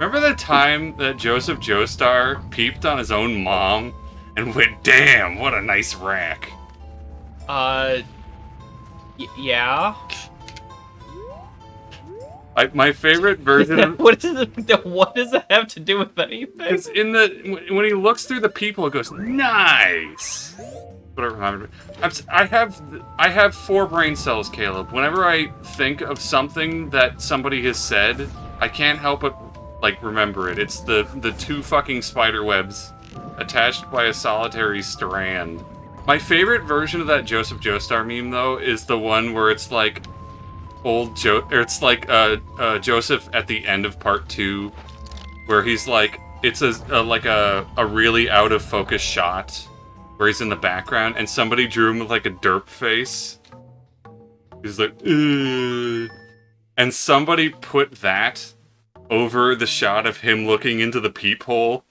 Remember the time that Joseph Joestar peeped on his own mom and went, "Damn, what a nice rack." Yeah. My favorite version of... What does that have to do with anything? Because when he looks through the people, it goes, "Nice." Whatever. I have 4 brain cells, Caleb. Whenever I think of something that somebody has said, I can't help but remember it. It's the 2 fucking spider webs attached by a solitary strand. My favorite version of that Joseph Joestar meme, though, is the one where it's like Joseph at the end of part 2, where he's like, it's a really out of focus shot where he's in the background, and somebody drew him with like a derp face. He's like, ugh. And somebody put that over the shot of him looking into the peephole,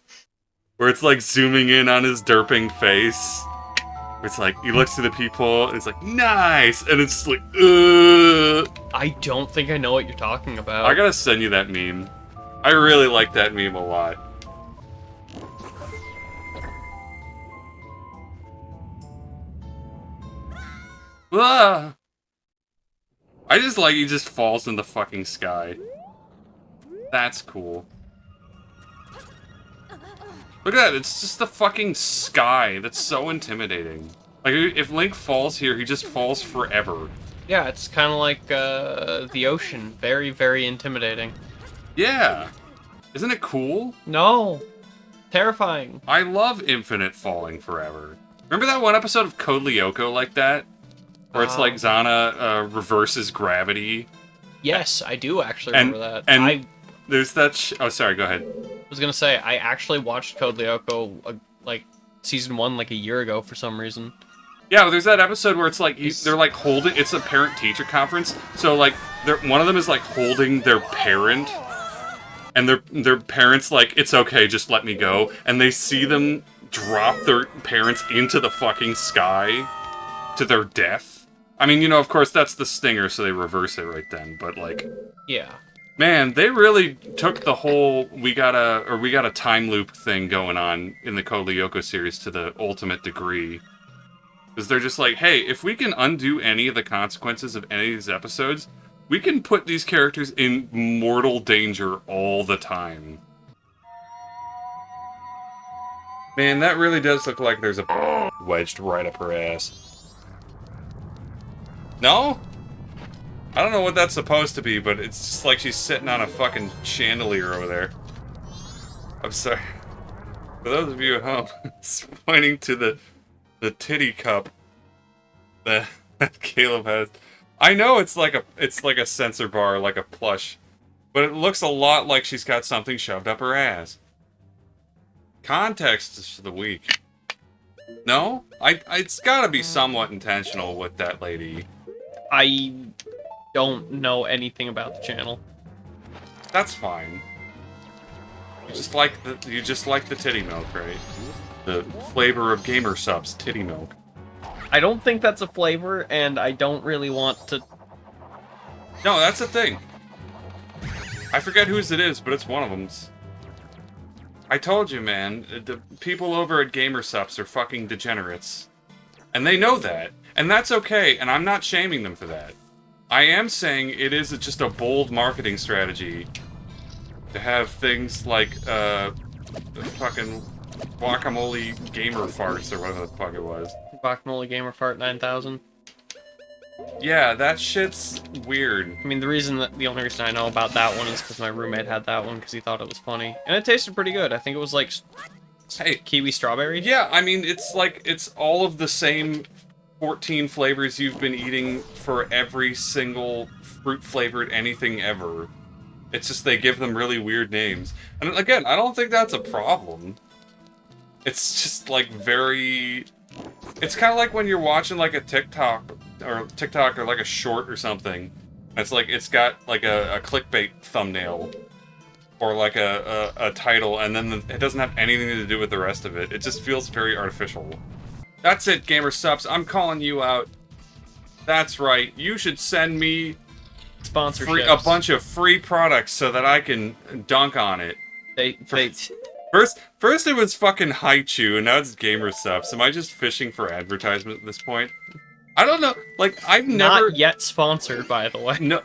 where it's like zooming in on his derping face. It's like, he looks through the peephole, and it's like, "Nice!" And it's just like, ugh. I don't think I know what you're talking about. I gotta send you that meme. I really like that meme a lot. Ah! I just like he just falls in the fucking sky. That's cool. Look at that, it's just the fucking sky. That's so intimidating. Like, if Link falls here, he just falls forever. Yeah, it's kind of like the ocean. Very, very intimidating. Yeah. Isn't it cool? No. Terrifying. I love infinite falling forever. Remember that one episode of Code Lyoko like that? Where it's like Zana reverses gravity? Yes, I do actually remember that. And there's that oh, sorry, go ahead. I was gonna say, I actually watched Code Lyoko, like, season 1, like, a year ago for some reason. Yeah, there's that episode where it's like, they're like holding, it's a parent-teacher conference, so like, one of them is like holding their parent, and their parents like, "It's okay, just let me go," and they see them drop their parents into the fucking sky to their death. I mean, you know, of course, that's the stinger, so they reverse it right then, but like... Yeah. Man, they really took the whole we got a time loop thing going on in the Code Lyoko series to the ultimate degree. Because they're just like, hey, if we can undo any of the consequences of any of these episodes, we can put these characters in mortal danger all the time. Man, that really does look like there's a wedged right up her ass. No? I don't know what that's supposed to be, but it's just like she's sitting on a fucking chandelier over there. I'm sorry. For those of you at home, it's pointing to the titty cup that Caleb has. I know it's like a sensor bar, like a plush, but it looks a lot like she's got something shoved up her ass. Context is for the weak. No? It's gotta be somewhat intentional with that lady. I don't know anything about the channel. That's fine. You just like the titty milk, right? The flavor of gamer subs, titty milk. I don't think that's a flavor, and I don't really want to... No, that's the thing. I forget whose it is, but it's one of them. I told you, man, the people over at GamerSups are fucking degenerates. And they know that. And that's okay, and I'm not shaming them for that. I am saying it is just a bold marketing strategy to have things like, fucking guacamole gamer farts, or whatever the fuck it was. Guacamole Gamer Fart 9000. Yeah, that shit's weird. I mean, the only reason I know about that one is because my roommate had that one because he thought it was funny. And it tasted pretty good. I think it was like... Hey, kiwi strawberry? Yeah, I mean, it's like, it's all of the same 14 flavors you've been eating for every single fruit-flavored anything ever. It's just they give them really weird names. And again, I don't think that's a problem. It's just, like, very... It's kind of like when you're watching, like, a TikTok or like a short or something. It's like, it's got, like, a clickbait thumbnail. Or, like, a title, and then it doesn't have anything to do with the rest of it. It just feels very artificial. That's it, Gamer Subs. I'm calling you out. That's right. You should send me Sponsorships. a bunch of free products so that I can dunk on it. First it was fucking Haichu, and now it's gamer subs. Am I just fishing for advertisement at this point? I don't know. Like, I've never... Not yet sponsored, by the way. No,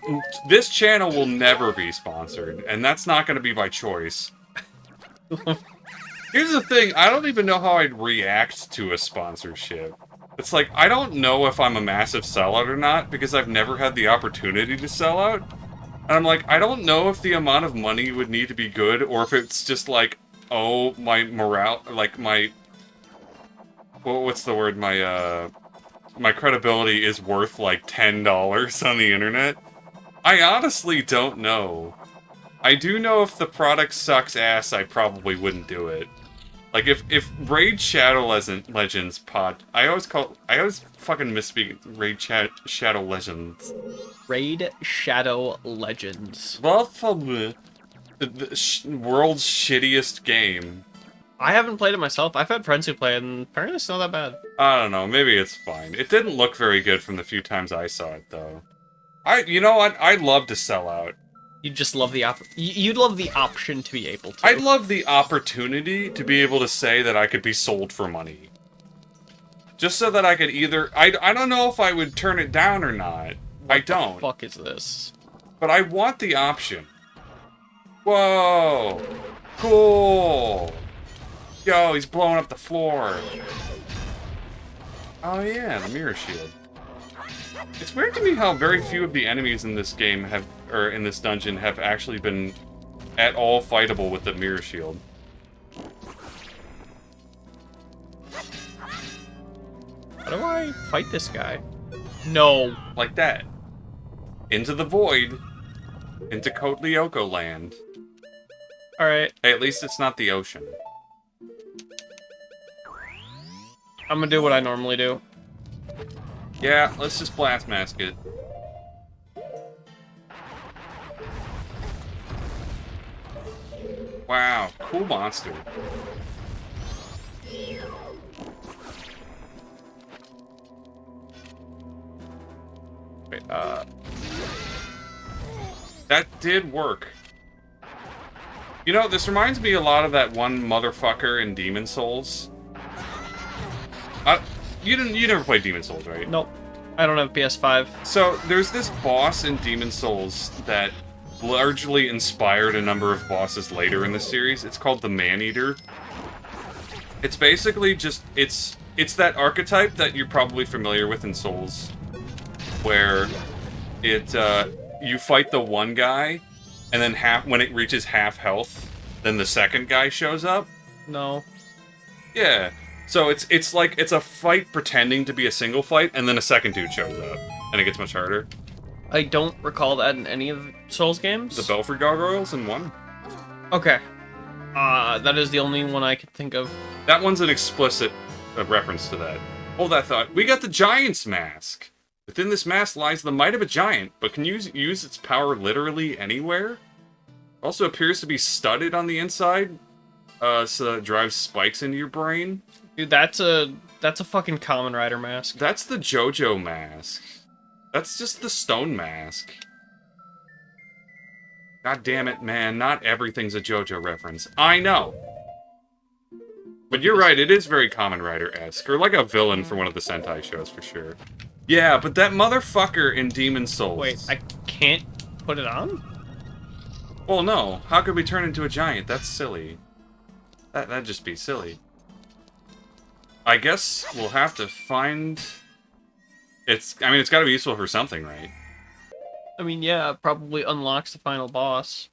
this channel will never be sponsored, and that's not going to be by choice. Here's the thing, I don't even know how I'd react to a sponsorship. It's like, I don't know if I'm a massive sellout or not, because I've never had the opportunity to sell out. And I'm like, I don't know if the amount of money would need to be good, or if it's just like, oh, my morale, like my... Well, what's the word? My credibility is worth like $10 on the internet. I honestly don't know. I do know if the product sucks ass, I probably wouldn't do it. Like, if Raid Shadow Legends pod... I always fucking misspeak Raid Shadow Legends. Raid Shadow Legends. Well, the world's shittiest game. I haven't played it myself. I've had friends who play it, and apparently it's not that bad. I don't know, maybe it's fine. It didn't look very good from the few times I saw it, though. You know what? I'd love to sell out. You just love the you'd love the option to be able to. I'd love the opportunity to be able to say that I could be sold for money. Just so that I could either... I don't know if I would turn it down or not. I don't. What the fuck is this? But I want the option. Whoa! Cool! Yo, he's blowing up the floor. Oh yeah, the mirror shield. It's weird to me how very few of the enemies in this game or in this dungeon have actually been at all fightable with the mirror shield. How do I fight this guy? No. Like that. Into the void. Into Code Lyoko land. Alright. Hey, at least it's not the ocean. I'm gonna do what I normally do. Yeah, let's just blast mask it. Wow, cool monster. Wait, That did work. You know, this reminds me a lot of that one motherfucker in Demon Souls. You never played Demon Souls, right? Nope. I don't have PS5. So, there's this boss in Demon Souls that largely inspired a number of bosses later in the series. It's called the Man-Eater. It's basically just... It's that archetype that you're probably familiar with in Souls. Where you fight the one guy, and then when it reaches half health, then the second guy shows up. No. Yeah. So it's like it's a fight pretending to be a single fight, and then a second dude shows up, and it gets much harder. I don't recall that in any of Souls games. The Belfry Gargoyles in one. Okay. That is the only one I can think of. That one's an explicit reference to that. Hold that thought. We got the Giant's Mask. Within this mask lies the might of a giant, but can use its power literally anywhere. Also appears to be studded on the inside, so that it drives spikes into your brain. Dude, that's a fucking Kamen Rider mask. That's the JoJo mask. That's just the stone mask. God damn it, man. Not everything's a JoJo reference. I know. But you're right, it is very Kamen Rider-esque. Or like a villain for one of the Sentai shows, for sure. Yeah, but that motherfucker in Demon Souls... Wait, I can't put it on? Well, no. How could we turn into a giant? That's silly. That'd just be silly. I guess we'll have to find... it's gotta be useful for something, right? I mean, yeah, it probably unlocks the final boss.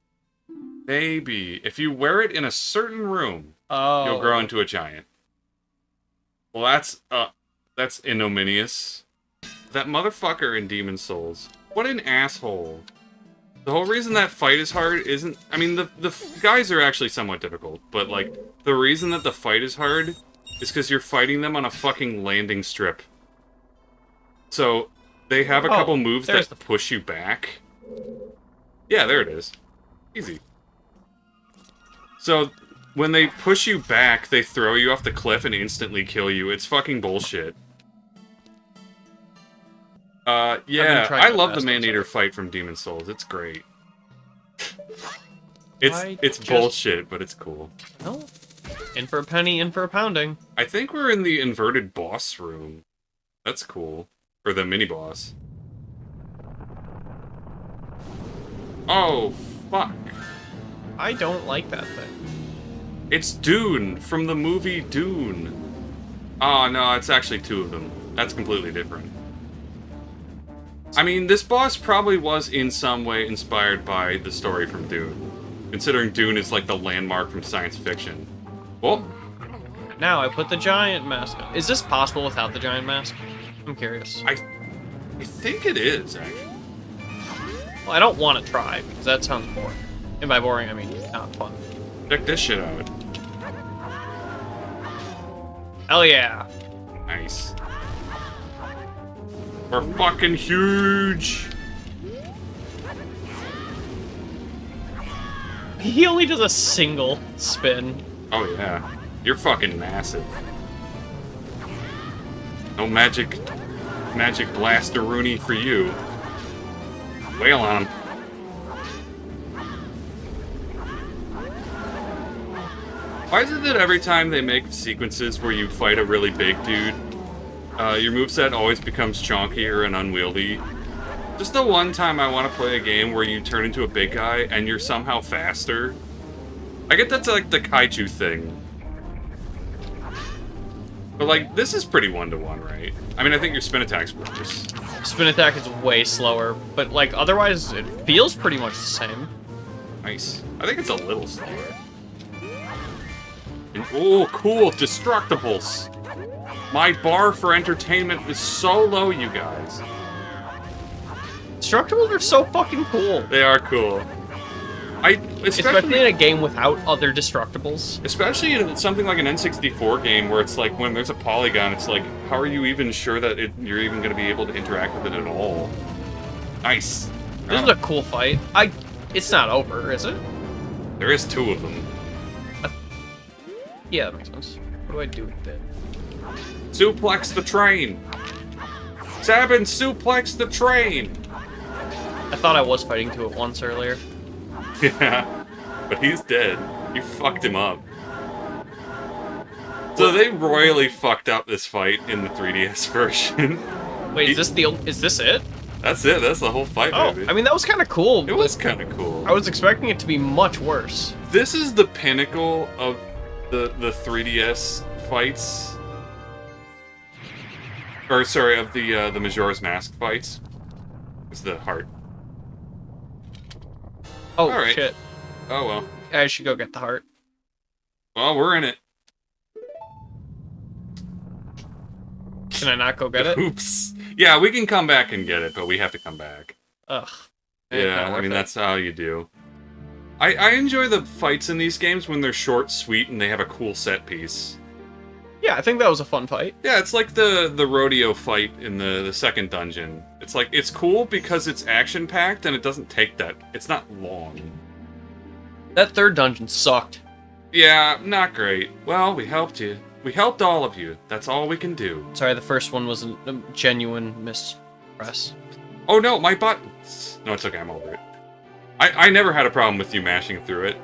Maybe. If you wear it in a certain room, oh, you'll grow into a giant. Well, that's ignominious. That motherfucker in Demon Souls. What an asshole. The whole reason that fight is hard isn't... I mean, the guys are actually somewhat difficult, but, like, the reason that the fight is hard is because you're fighting them on a fucking landing strip. So, they have a couple moves that push you back. Yeah, there it is. Easy. So, when they push you back, they throw you off the cliff and instantly kill you. It's fucking bullshit. Yeah, tried I the love the best, I'm Man-Eater sorry. fight from Demon Souls. It's great. I It's just- bullshit, but it's cool. Well, in for a penny, in for a pounding. I think we're in the inverted boss room. That's cool. Or the mini-boss. Oh, fuck. I don't like that thing. It's Dune from the movie Dune. Oh, no, it's actually two of them. That's completely different. I mean, this boss probably was in some way inspired by the story from Dune. Considering Dune is like the landmark from science fiction. Well, Now I put the giant mask on. Is this possible without the giant mask? I'm curious. I think it is, actually. Well, I don't want to try, because that sounds boring. And by boring, I mean not fun. Check this shit out. Hell yeah. Nice. We're fucking huge! He only does a single spin. Oh yeah. You're fucking massive. No magic blaster-rooney for you. Wail on him. Why is it that every time they make sequences where you fight a really big dude, your moveset always becomes chonkier and unwieldy? Just the one time I want to play a game where you turn into a big guy and you're somehow faster. I get that's like the kaiju thing. But like, this is pretty one-to-one, right? I mean, I think your spin attack's worse. Spin attack is way slower, but like otherwise it feels pretty much the same. Nice. I think it's a little slower. And, oh, cool, Destructibles. My bar for entertainment is so low, you guys. Destructibles are so fucking cool. They are cool. Especially in a game without other Destructibles. Especially in something like an N64 game where it's like, when there's a polygon, it's like, how are you even sure that you're even going to be able to interact with it at all? Nice. This is a cool fight. It's not over, is it? There is two of them. Yeah, that makes sense. What do I do with it? Suplex the train! Sabin, suplex the train! I thought I was fighting to it once earlier. Yeah, but he's dead. You fucked him up. So they royally fucked up this fight in the 3DS version. Wait, is this it? That's it, that's the whole fight, Oh, baby. I mean, that was kind of cool. It was kind of cool. I was expecting it to be much worse. This is the pinnacle of the 3DS fights. Or, sorry, of the Majora's Mask fights. It's the heart. Oh, All right. shit. Oh, well. I should go get the heart. Well, we're in it. Can I not go get it? Oops. Yeah, we can come back and get it, but we have to come back. Ugh. Yeah, I mean, that's how you do. I enjoy the fights in these games when they're short, sweet, and they have a cool set piece. Yeah, I think that was a fun fight. Yeah, it's like the rodeo fight in the second dungeon. It's like, it's cool because it's action-packed and it doesn't take that... It's not long. That third dungeon sucked. Yeah, not great. Well, we helped you. We helped all of you. That's all we can do. Sorry, the first one was a genuine mispress. Oh no, my buttons! No, it's okay, I'm over it. I never had a problem with you mashing through it.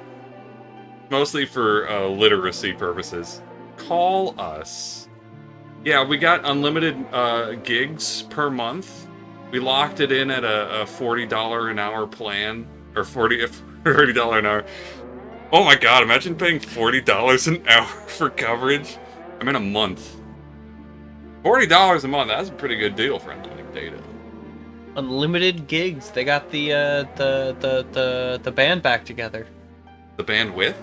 Mostly for literacy purposes. Call us. Yeah, we got unlimited gigs per month. We locked it in at a $40 an hour plan. Or $30 an hour. Oh my god, imagine paying $40 an hour for coverage. I mean a month. $40 a month, that's a pretty good deal for unlimited data. Unlimited gigs. They got the band back together. The bandwidth?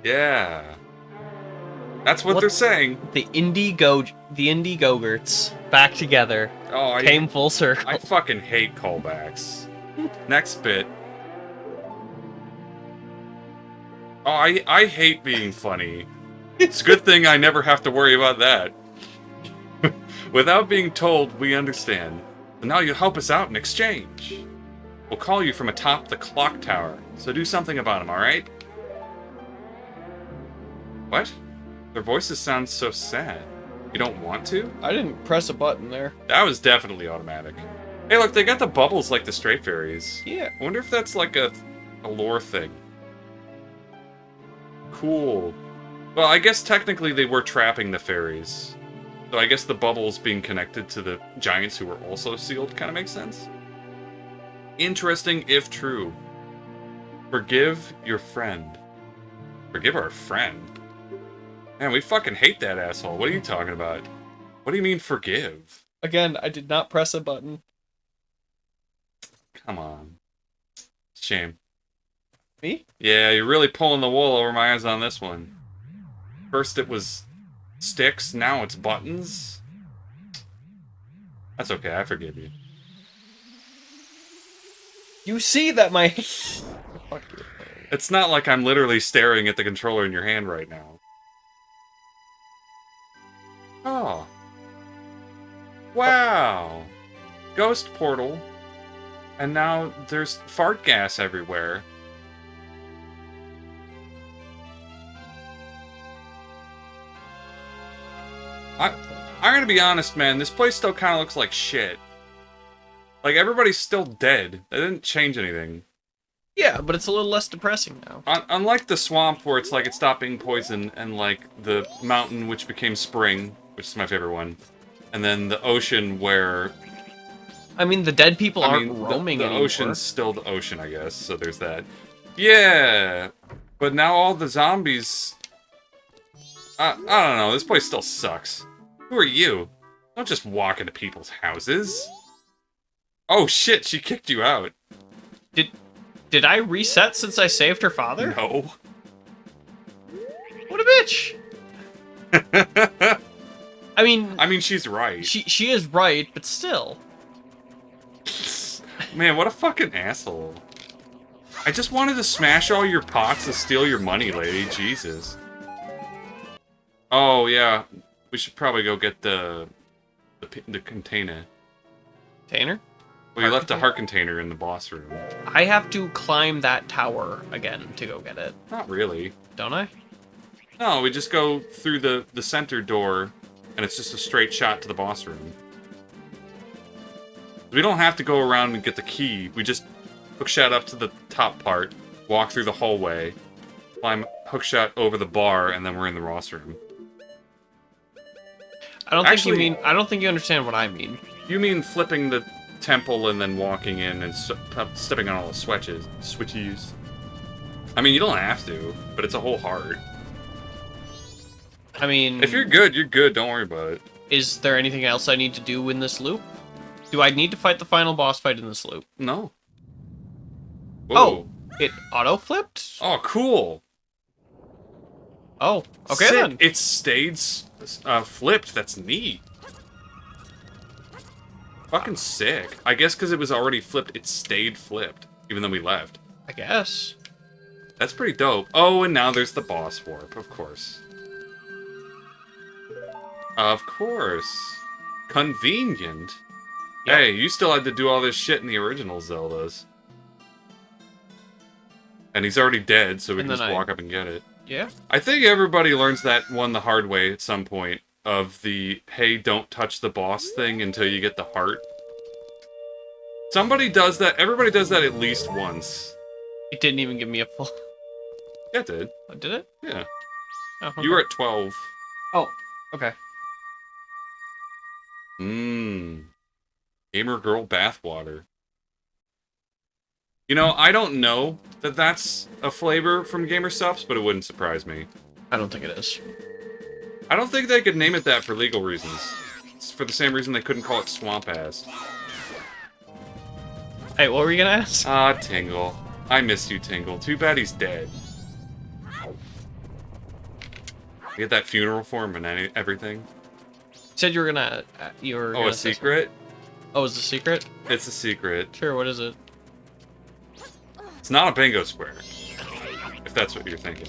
Yeah. That's what they're saying. The indie Go-Gurts back together. Oh, Came full circle. I fucking hate callbacks. Next bit. Oh, I hate being funny. It's a good thing I never have to worry about that. Without being told, we understand. And now you'll help us out in exchange. We'll call you from atop the clock tower, so do something about them, alright? What? Their voices sound so sad. You don't want to? I didn't press a button there. That was definitely automatic. Hey, look, they got the bubbles like the straight fairies. Yeah. I wonder if that's like a lore thing. Cool. Well, I guess technically they were trapping the fairies. So I guess the bubbles being connected to the giants who were also sealed kind of makes sense. Interesting if true. Forgive your friend. Forgive our friend? Man, we fucking hate that asshole. What are you talking about? What do you mean forgive? Again, I did not press a button. Come on. Shame. Me? Yeah, you're really pulling the wool over my eyes on this one. First it was sticks, now it's buttons. That's okay, I forgive you. You see that my... Fuck you. It's not like I'm literally staring at the controller in your hand right now. Oh. Wow. Ghost portal. And now there's fart gas everywhere. I'm gonna be honest, man, this place still kind of looks like shit. Like, everybody's still dead. They didn't change anything. Yeah, but it's a little less depressing now. Unlike the swamp, where it's like it stopped being poison, and like the mountain, which became spring, which is my favorite one, and then the ocean, where... I mean, the dead people aren't roaming anymore. The ocean's still the ocean, I guess, so there's that. Yeah, but now all the zombies... I don't know, this place still sucks. Who are you? Don't just walk into people's houses. Oh shit, she kicked you out. Did I reset since I saved her father? No. What a bitch! I mean, she's right. She is right, but still. Man, what a fucking asshole. I just wanted to smash all your pots to steal your money, lady. Jesus. Oh, yeah. We should probably go get the container. Container? Well, you left a heart container in the boss room. I have to climb that tower again to go get it. Not really. Don't I? No, we just go through the center door, and it's just a straight shot to the boss room. We don't have to go around and get the key. We just hookshot up to the top part, walk through the hallway, climb hookshot over the bar, and then we're in the boss room. I don't think you understand what I mean. You mean flipping the temple and then walking in and stepping on all the switches. I mean, you don't have to, but it's a whole heart. I mean... If you're good, you're good. Don't worry about it. Is there anything else I need to do in this loop? Do I need to fight the final boss fight in this loop? No. Whoa. Oh! It auto-flipped? Oh, cool! Oh, okay Sick. then. It stayed flipped. That's neat. Fucking sick. I guess because it was already flipped, it stayed flipped, even though we left. I guess. That's pretty dope. Oh, and now there's the boss warp, of course. Of course. Convenient. Yep. Hey, you still had to do all this shit in the original Zeldas. And he's already dead, so we can just walk up and get it. Yeah. I think everybody learns that one the hard way at some point. Of the, hey, don't touch the boss thing until you get the heart. Somebody does that. Everybody does that at least once. It didn't even give me a full... Yeah, it did. Oh, did it? Yeah. Oh, okay. You were at 12. Oh, okay. Gamer girl bathwater. You know, I don't know that that's a flavor from Gamer Subs, but it wouldn't surprise me. I don't think it is. I don't think they could name it that for legal reasons. It's for the same reason they couldn't call it Swamp Ass. Hey, what were you gonna ask? Ah, Tingle. I miss you, Tingle. Too bad he's dead. You get that funeral for him and everything? You said you were gonna... Oh, a secret? Oh, is it a secret? It's a secret. Sure, what is it? It's not a bingo square. If that's what you're thinking.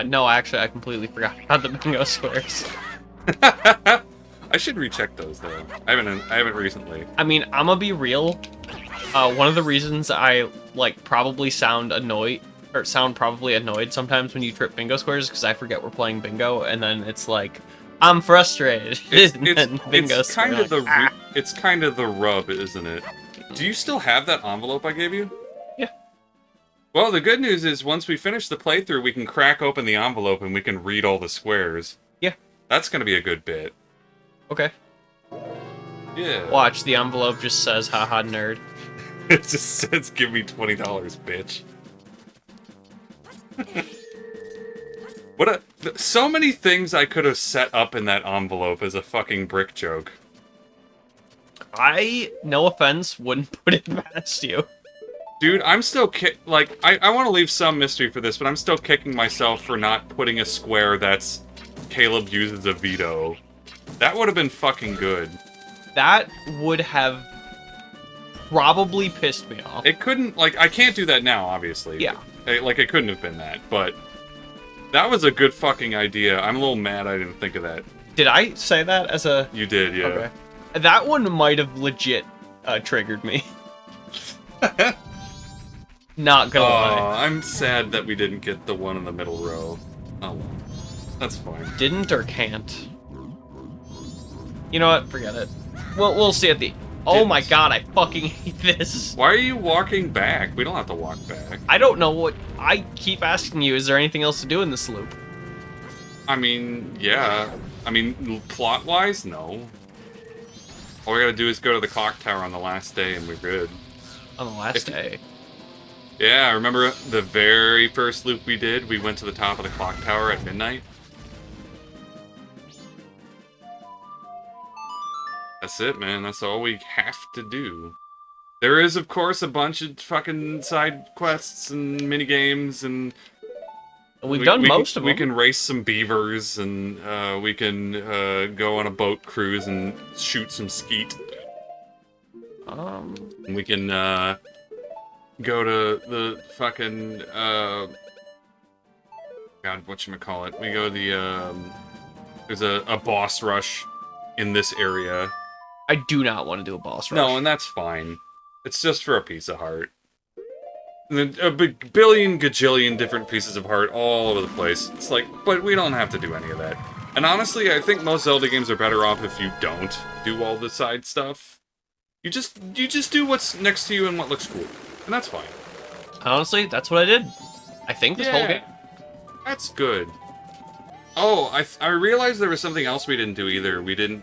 No, actually, I completely forgot about the bingo squares. I should recheck those, though. I haven't recently. I mean, I'm gonna be real. One of the reasons I, like, probably sound annoyed sometimes when you trip bingo squares is because I forget we're playing bingo, and then it's like, I'm frustrated. It's Bingo's kind of like, the it's kind of the rub, isn't it? Do you still have that envelope I gave you? Yeah. Well, the good news is once we finish the playthrough, we can crack open the envelope and we can read all the squares. Yeah. That's gonna be a good bit. Okay. Yeah. Watch, the envelope just says, haha, nerd. It just says, give me $20, bitch. So many things I could have set up in that envelope as a fucking brick joke. No offense, wouldn't put it past you. Dude, I'm still I want to leave some mystery for this, but I'm still kicking myself for not putting a square that's Caleb uses a veto. That would have been fucking good. That would have probably pissed me off. It couldn't, I can't do that now, obviously. Yeah. It couldn't have been that, but that was a good fucking idea. I'm a little mad I didn't think of that. Did I say that as a... You did, yeah. Okay. That one might have legit triggered me. Not gonna lie. I'm sad that we didn't get the one in the middle row. Oh, well. That's fine. Didn't or can't? You know what? Forget it. We'll see at the... Oh my god, I fucking hate this. Why are you walking back? We don't have to walk back. I don't know what... I keep asking you, is there anything else to do in this loop? I mean, yeah. I mean, plot-wise, no. All we gotta do is go to the clock tower on the last day and we're good. On the last day? Yeah, I remember the very first loop we did, we went to the top of the clock tower at midnight. That's it, man. That's all we have to do. There is, of course, a bunch of fucking side quests and minigames, and... We've done most of them. We can race some beavers, and we can go on a boat cruise and shoot some skeet. And we can go to the fucking... God, whatchamacallit. We go to the... there's a boss rush in this area. I do not want to do a boss rush. No, and that's fine. It's just for a piece of heart. And then a billion gajillion different pieces of heart all over the place. It's like, but we don't have to do any of that. And honestly, I think most Zelda games are better off if you don't do all the side stuff. You just do what's next to you and what looks cool. And that's fine. Honestly, that's what I did. I think this whole game. That's good. Oh, I realized there was something else we didn't do either. We didn't,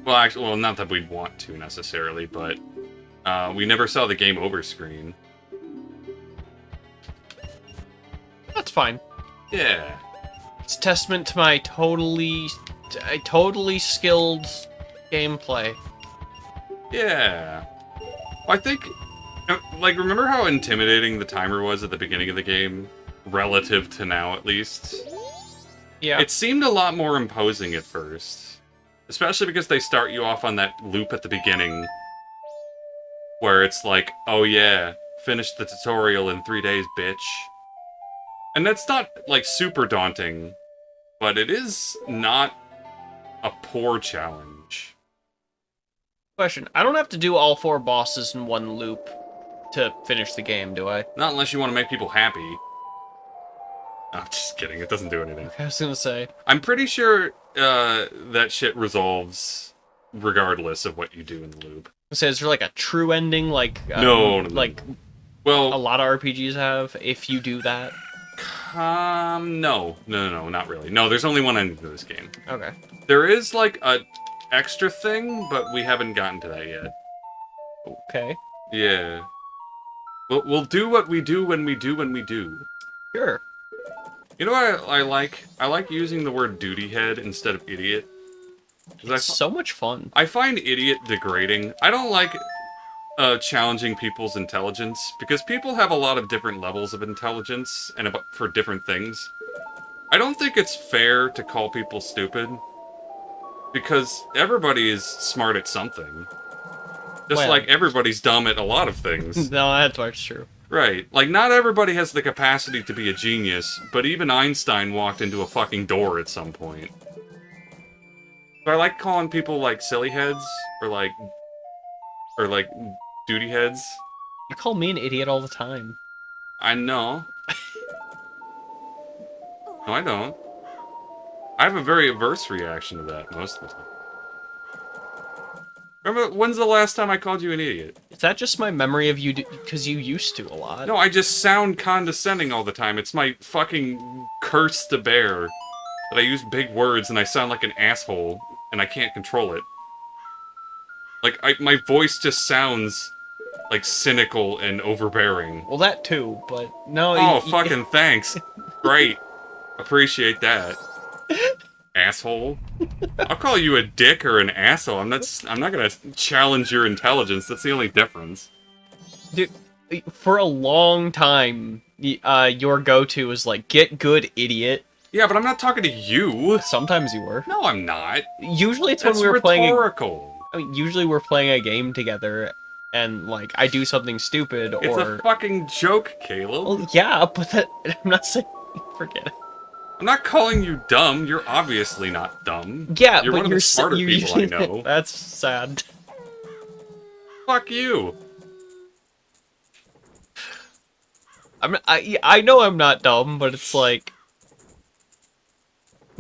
well, actually, well, not that we'd want to, necessarily, but, we never saw the game over screen. That's fine. Yeah. It's a testament to my totally skilled gameplay. Yeah. I think, remember how intimidating the timer was at the beginning of the game? Relative to now, at least? Yeah. It seemed a lot more imposing at first. Especially because they start you off on that loop at the beginning. Where it's like, oh yeah, finish the tutorial in 3 days, bitch. And that's not, super daunting. But it is not a poor challenge. Question. I don't have to do all 4 bosses in one loop to finish the game, do I? Not unless you want to make people happy. I'm just kidding, it doesn't do anything. I was gonna say. I'm pretty sure that shit resolves regardless of what you do in the loop. So is there a true ending no. Well, a lot of RPGs have if you do that? No, not really. No, there's only one ending to this game. Okay. There is a extra thing, but we haven't gotten to that yet. Okay. Yeah. We'll do what we do when we do when we do. Sure. You know what I like? I like using the word duty head instead of idiot. It's so much fun. I find idiot degrading. I don't like challenging people's intelligence, because people have a lot of different levels of intelligence and for different things. I don't think it's fair to call people stupid, because everybody is smart at something. Just like everybody's dumb at a lot of things. No, that's true. Right. Not everybody has the capacity to be a genius, but even Einstein walked into a fucking door at some point. So I like calling people, silly heads, or duty heads. You call me an idiot all the time. I know. No, I don't. I have a very averse reaction to that most of the time. Remember, when's the last time I called you an idiot? Is that just my memory of you, because you used to a lot? No, I just sound condescending all the time. It's my fucking curse to bear. That I use big words and I sound like an asshole, and I can't control it. Like, my voice just sounds, like, cynical and overbearing. Well, that too, but no... Oh, fucking thanks. Great. Appreciate that. Asshole. I'll call you a dick or an asshole. I'm not gonna challenge your intelligence. That's the only difference. Dude, for a long time, your go-to was like, get good, idiot. Yeah, but I'm not talking to you. Sometimes you were. No, I'm not. Usually it's That's when we were rhetorical. usually we're playing a game together, and, like, I do something stupid, It's a fucking joke, Caleb. Well, yeah, but that... I'm not saying... Forget it. I'm not calling you dumb. You're obviously not dumb. Yeah, you're but one of the smarter people I know. That's sad. Fuck you. I know I'm not dumb, but it's like...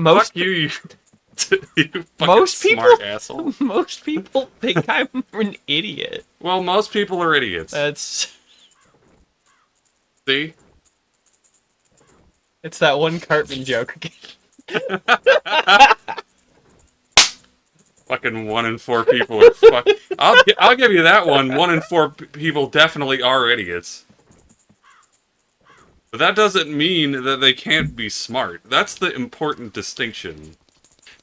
Fuck you, you fucking most people, smart asshole. Most people think I'm an idiot. Well, most people are idiots. That's... See? It's that one Cartman joke again. Fucking 1 in 4 people are fuck. I'll give you that one. 1 in 4 people definitely are idiots. But that doesn't mean that they can't be smart. That's the important distinction.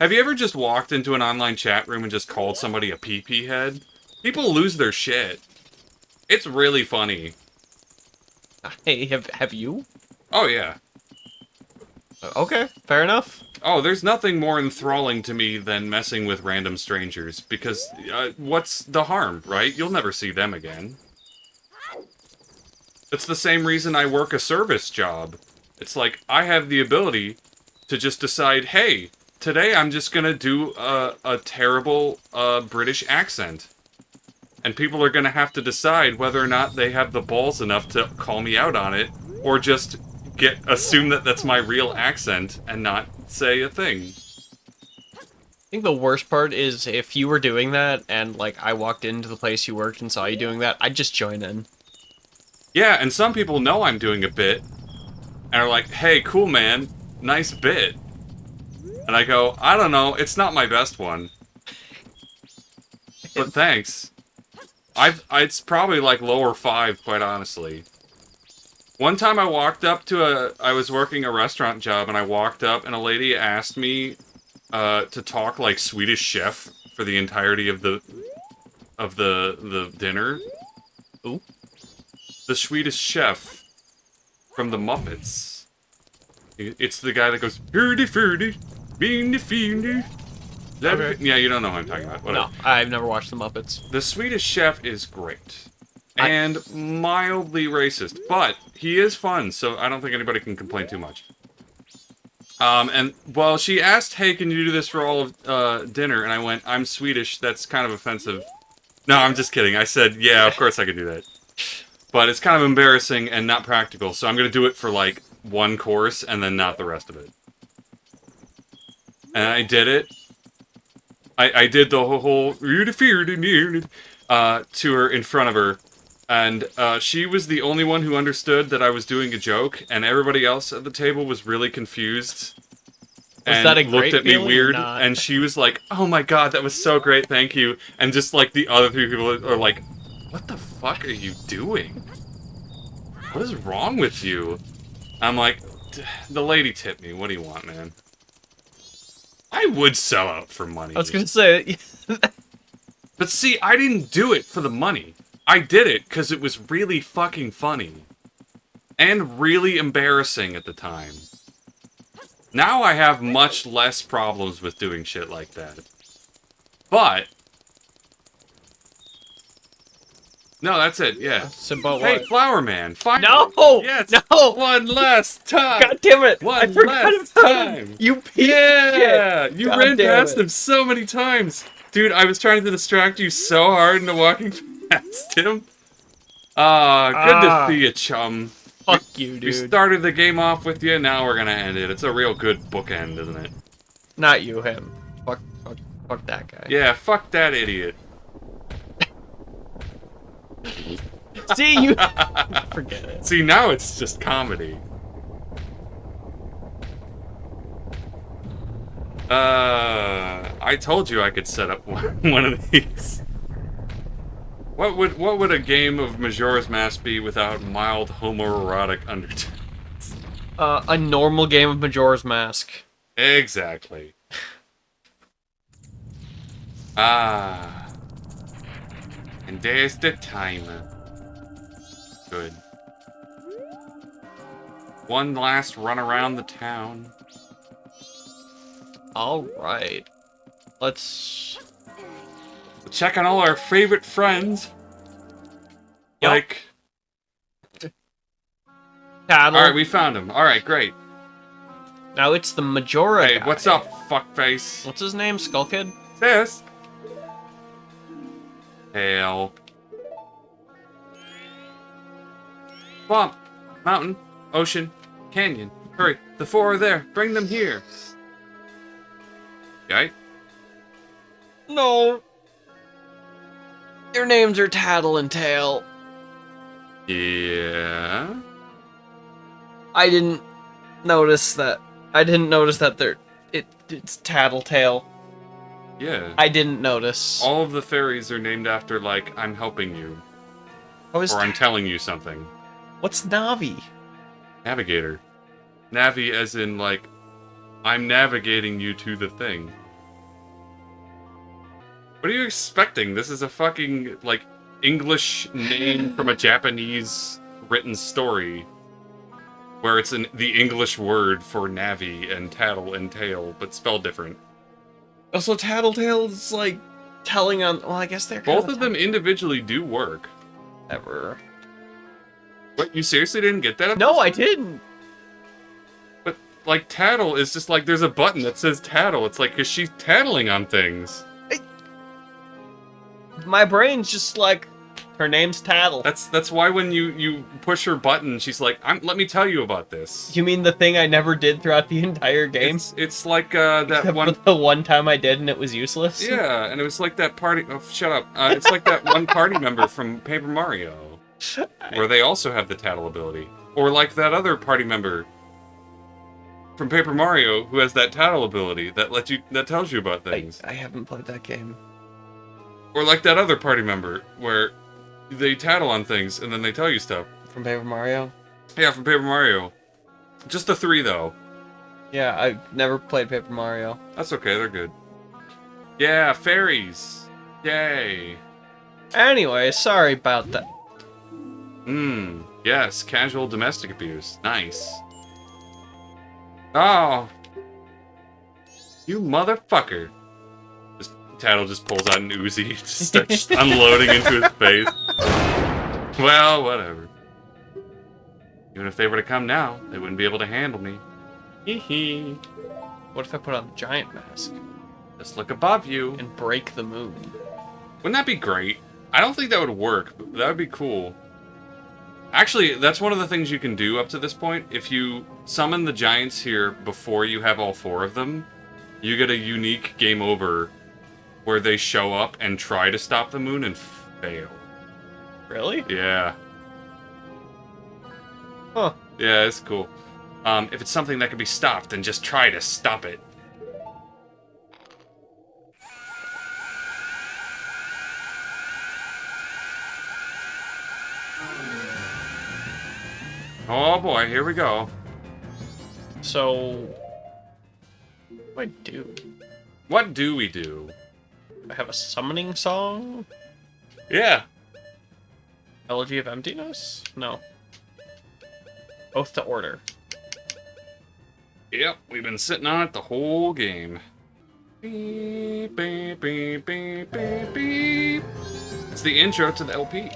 Have you ever just walked into an online chat room and just called somebody a pee-pee head? People lose their shit. It's really funny. Hey, have you? Oh, yeah. Okay, fair enough. Oh, there's nothing more enthralling to me than messing with random strangers, because what's the harm, right? You'll never see them again. It's the same reason I work a service job. It's like, I have the ability to just decide, hey, today I'm just gonna do a terrible British accent. And people are gonna have to decide whether or not they have the balls enough to call me out on it, or just assume that that's my real accent and not say a thing. I think the worst part is if you were doing that and, like, I walked into the place you worked and saw you doing that, I'd just join in. Yeah, and some people know I'm doing a bit and are like, hey, cool man, nice bit. And I go, I don't know, it's not my best one. But thanks. It's probably like lower 5, quite honestly. One time I walked up to I was working a restaurant job, and I walked up, and a lady asked me to talk like Swedish Chef for the entirety of the dinner. Ooh. The Swedish Chef from the Muppets. It's the guy that goes, "Hurdy furdy, beany feeny." Okay. Yeah, you don't know what I'm talking about. Whatever. No, I've never watched the Muppets. The Swedish Chef is great. And mildly racist, but he is fun, so I don't think anybody can complain too much. And, well, she asked, hey, can you do this for all of dinner? And I went, I'm Swedish, that's kind of offensive. No, I'm just kidding. I said, yeah, of course I could do that. But it's kind of embarrassing and not practical, so I'm going to do it for, like, 1 course and then not the rest of it. And I did it. I did the whole to her in front of her. And she was the only one who understood that I was doing a joke, and everybody else at the table was really confused. And looked at me weird, and she was like, oh my god, that was so great, thank you. And just like the other 3 people are like, what the fuck are you doing? What is wrong with you? I'm like, the lady tipped me, what do you want, man? I would sell out for money. I was gonna say... But see, I didn't do it for the money. I did it because it was really fucking funny. And really embarrassing at the time. Now I have much less problems with doing shit like that. But... No, that's it, yeah. So, but hey, what? Flower Man, finally! No! Yes! No! One last time! God damn it! One I forgot last about time! him. You piece Yeah! of shit! You God ran damn past it. him so many times! Dude, I was trying to distract you so hard into walking past him. Good to see you, chum. Fuck you, dude. We started the game off with you, now we're gonna end it. It's a real good bookend, isn't it? Not you, him. Fuck that guy. Yeah, fuck that idiot. See, you... Forget it. See, now it's just comedy. I told you I could set up one of these. What would a game of Majora's Mask be without mild homoerotic undertones? A normal game of Majora's Mask. Exactly. And there's the timer. Good. One last run around the town. Alright. Let's... Check on all our favorite friends. Yep. Like... Tattle. Alright, we found him. Alright, great. Now it's the Majora Hey, guy. what's up, fuckface? What's his name? Skull Kid? Sis? Hail. Swamp, mountain, ocean, canyon. Hurry, the four are there. Bring them here. Okay. No. Their names are Tattle and Tail. Yeah. I didn't notice that. It's Tattletale. Yeah. I didn't notice. All of the fairies are named after, like, I'm helping you. What was Or I'm telling you something. What's Navi? Navigator. Navi as in, like, I'm navigating you to the thing. What are you expecting? This is a fucking, like, English name from a Japanese written story. Where it's the English word for Navi and Tattle and Tail, but spelled different. Also, Tattletale's like telling on. Well, I guess they're Both of them individually do work. Ever. What, you seriously didn't get that? No, I didn't. But, like, Tattle is just like, there's a button that says Tattle. It's like, is she tattling on things? My brain's just like, her name's Tattle. That's why when you push her button, she's like, let me tell you about this. You mean the thing I never did throughout the entire game? It's like that Except one. for the one time I did and it was useless? Yeah, and it was like that party. Oh, shut up! It's like that one party member from Paper Mario, where they also have the Tattle ability, or like that other party member from Paper Mario who has that Tattle ability that tells you about things. I haven't played that game. Or like that other party member where they tattle on things and then they tell you stuff. From Paper Mario? Yeah, from Paper Mario. Just the three, though. Yeah, I've never played Paper Mario. That's okay, they're good. Yeah, fairies. Yay. Anyway, sorry about that. Yes, casual domestic abuse. Nice. Oh. You motherfucker. Tattle just pulls out an Uzi, just starts unloading into his face. Well, whatever. Even if they were to come now, they wouldn't be able to handle me. Hee hee. What if I put on the giant mask? Just look above you. And break the moon? Wouldn't that be great? I don't think that would work, but that would be cool. Actually, that's one of the things you can do up to this point. If you summon the giants here before you have all four of them, you get a unique game over where they show up and try to stop the moon and fail. Really? Yeah. Huh. Yeah, it's cool. If it's something that can be stopped, then just try to stop it. Oh boy, here we go. So... what do I do? What do we do? I have a summoning song? Yeah. Elegy of Emptiness? No. Oath to Order. Yep, we've been sitting on it the whole game. Beep, beep, beep, beep, beep, beep. It's the intro to the LP.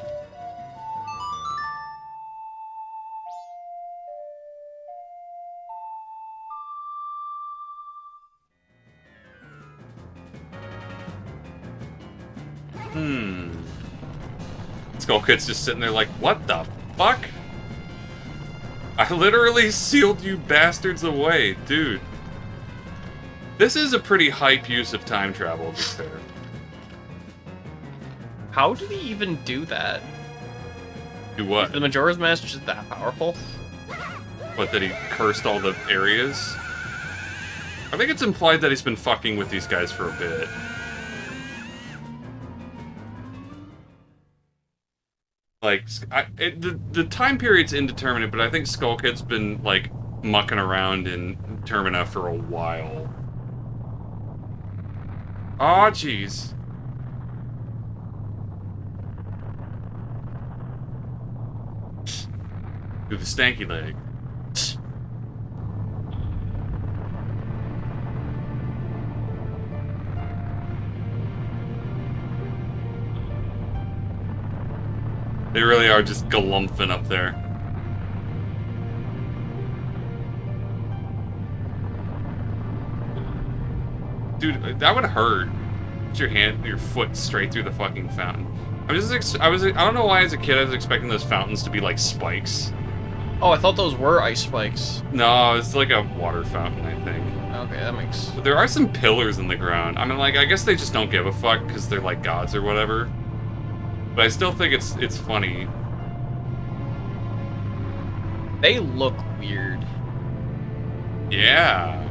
Skull Kid's just sitting there like, what the fuck? I literally sealed you bastards away, dude. This is a pretty hype use of time travel, to be fair. How did he even do that? Do what? Is the Majora's Mask just that powerful? What, that he cursed all the areas? I think it's implied that he's been fucking with these guys for a bit. Like, the time period's indeterminate, but I think Skull Kid's been, like, mucking around in Termina for a while. Aw, jeez. Do the stanky leg. They really are just galumphing up there. Dude, that would hurt. Put your foot straight through the fucking fountain. I don't know why as a kid I was expecting those fountains to be like spikes. Oh, I thought those were ice spikes. No, it's like a water fountain, I think. Okay, that makes... But there are some pillars in the ground. I mean, like, I guess they just don't give a fuck because they're like gods or whatever. But I still think it's funny. They look weird. Yeah.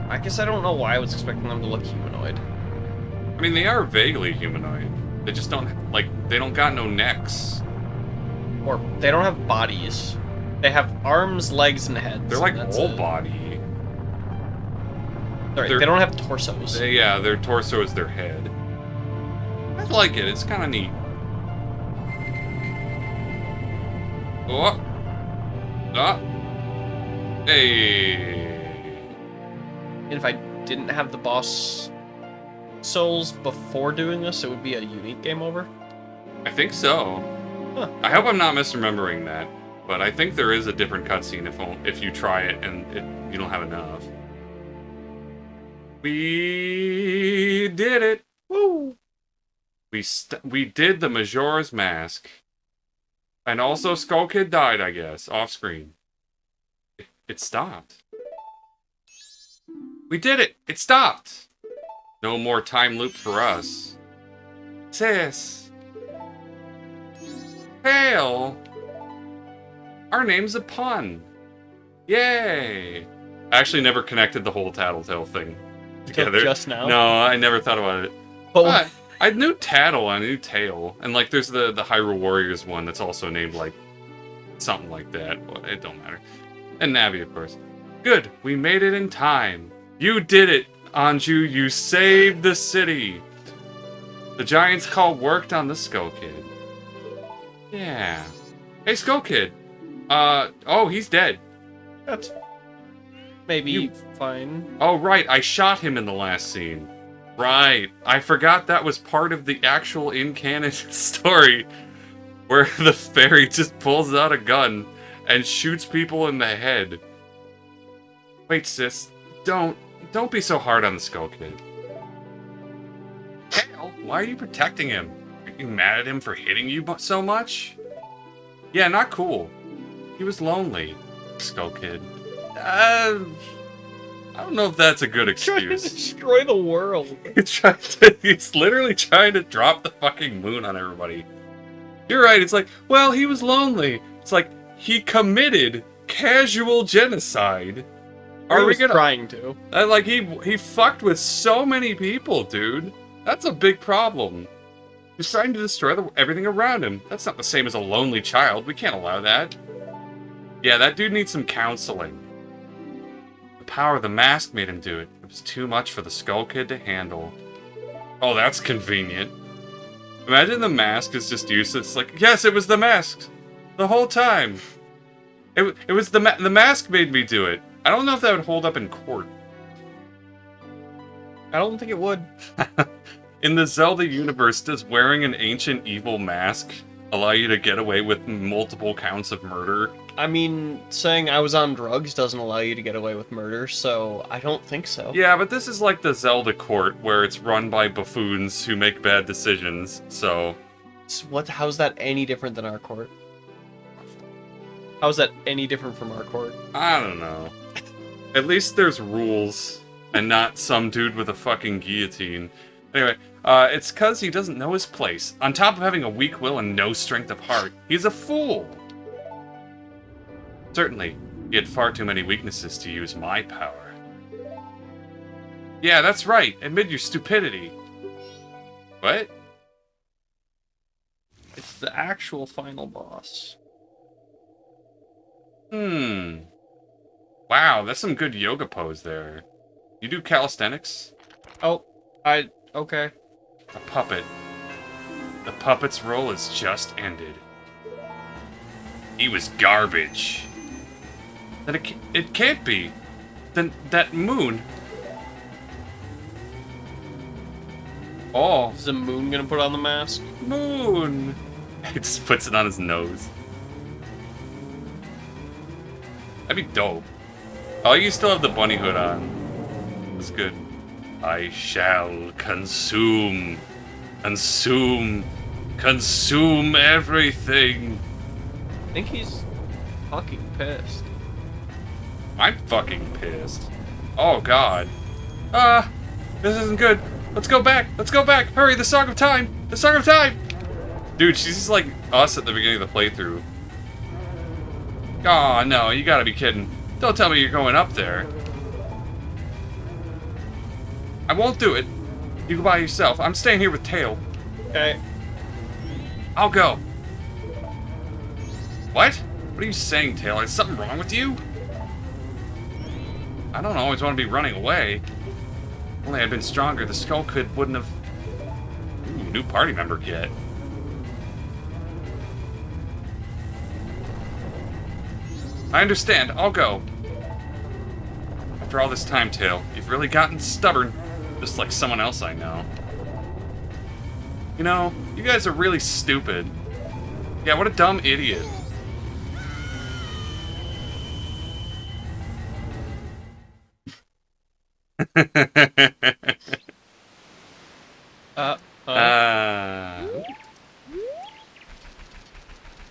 I guess I don't know why I was expecting them to look humanoid. I mean, they are vaguely humanoid. They just don't, like, they don't got no necks. Or they don't have bodies. They have arms, legs, and heads. They're like whole body. Sorry, they don't have torsos. Yeah, their torso is their head. I like it. It's kind of neat. Oh. Ah. Hey. And if I didn't have the boss souls before doing this, it would be a unique game over? I think so. Huh. I hope I'm not misremembering that, but I think there is a different cutscene if you try it and you don't have enough. We did it! Woo! We did the Majora's Mask. And also Skull Kid died, I guess, off screen. It stopped. We did it! It stopped! No more time loop for us. Sis. Hail! Our name's a pun. Yay! I actually never connected the whole Tattletale thing together. Just now? No, I never thought about it. But I knew Tattle, I knew Tail. And like there's the Hyrule Warriors one that's also named like something like that. It don't matter. And Navi, of course. Good, we made it in time. You did it, Anju. You saved the city. The Giant's Call worked on the Skull Kid. Yeah. Hey, Skull Kid. Oh, he's dead. that's maybe fine. Oh, right, I shot him in the last scene. Right. I forgot that was part of the actual in-canon story, where the fairy just pulls out a gun and shoots people in the head. Wait, sis. Don't be so hard on the Skull Kid. Hell, why are you protecting him? Are you mad at him for hitting you so much? Yeah, not cool. He was lonely, Skull Kid. I don't know if that's a good Trying to excuse. destroy the world. He's literally trying to drop the fucking moon on everybody. You're right, it's like, well, he was lonely. It's like, he committed casual genocide. Are we trying to? Like, he fucked with so many people, dude. That's a big problem. He's trying to destroy everything around him. That's not the same as a lonely child. We can't allow that. Yeah, that dude needs some counseling. The power of the mask made him do it. It was too much for the Skull Kid to handle. Oh, that's convenient. Imagine the mask is just useless. Like, yes, it was the mask. The whole time. It was the mask made me do it. I don't know if that would hold up in court. I don't think it would. In the Zelda universe, does wearing an ancient evil mask allow you to get away with multiple counts of murder? I mean, saying I was on drugs doesn't allow you to get away with murder, so I don't think so. Yeah, but this is like the Zelda court, where it's run by buffoons who make bad decisions, so... How's that any different than our court? How's that any different from our court? I don't know. At least there's rules. and not some dude with a fucking guillotine. Anyway, it's cause he doesn't know his place. On top of having a weak will and no strength of heart, he's a fool. Certainly, he had far too many weaknesses to use my power. Yeah, that's right. Admit your stupidity. What? It's the actual final boss. Wow, that's some good yoga pose there. You do calisthenics? Oh, okay. A puppet. The puppet's role has just ended. He was garbage. Then it can't be. Then that moon. Oh, Is the moon gonna put on the mask? moon. He just puts it on his nose. That'd be dope. Oh, you still have the bunny hood on. That's good. I shall consume everything. I think he's fucking pissed. I'm fucking pissed. Oh god. This isn't good. Let's go back. Let's go back. Hurry, the Song of Time. The Song of Time. Dude, she's just like us at the beginning of the playthrough. Aw, no, you gotta be kidding. Don't tell me you're going up there. I won't do it. You go by yourself. I'm staying here with Tail. Okay. I'll go. What? What are you saying, Tail? Is something wrong with you? I don't always want to be running away. If only I'd been stronger, the Skull Kid wouldn't have... Ooh, new party member kit. I understand. I'll go. After all this time, Tail, you've really gotten stubborn. Just like someone else I know. You know, you guys are really stupid. Yeah, what a dumb idiot.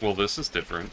Well, this is different.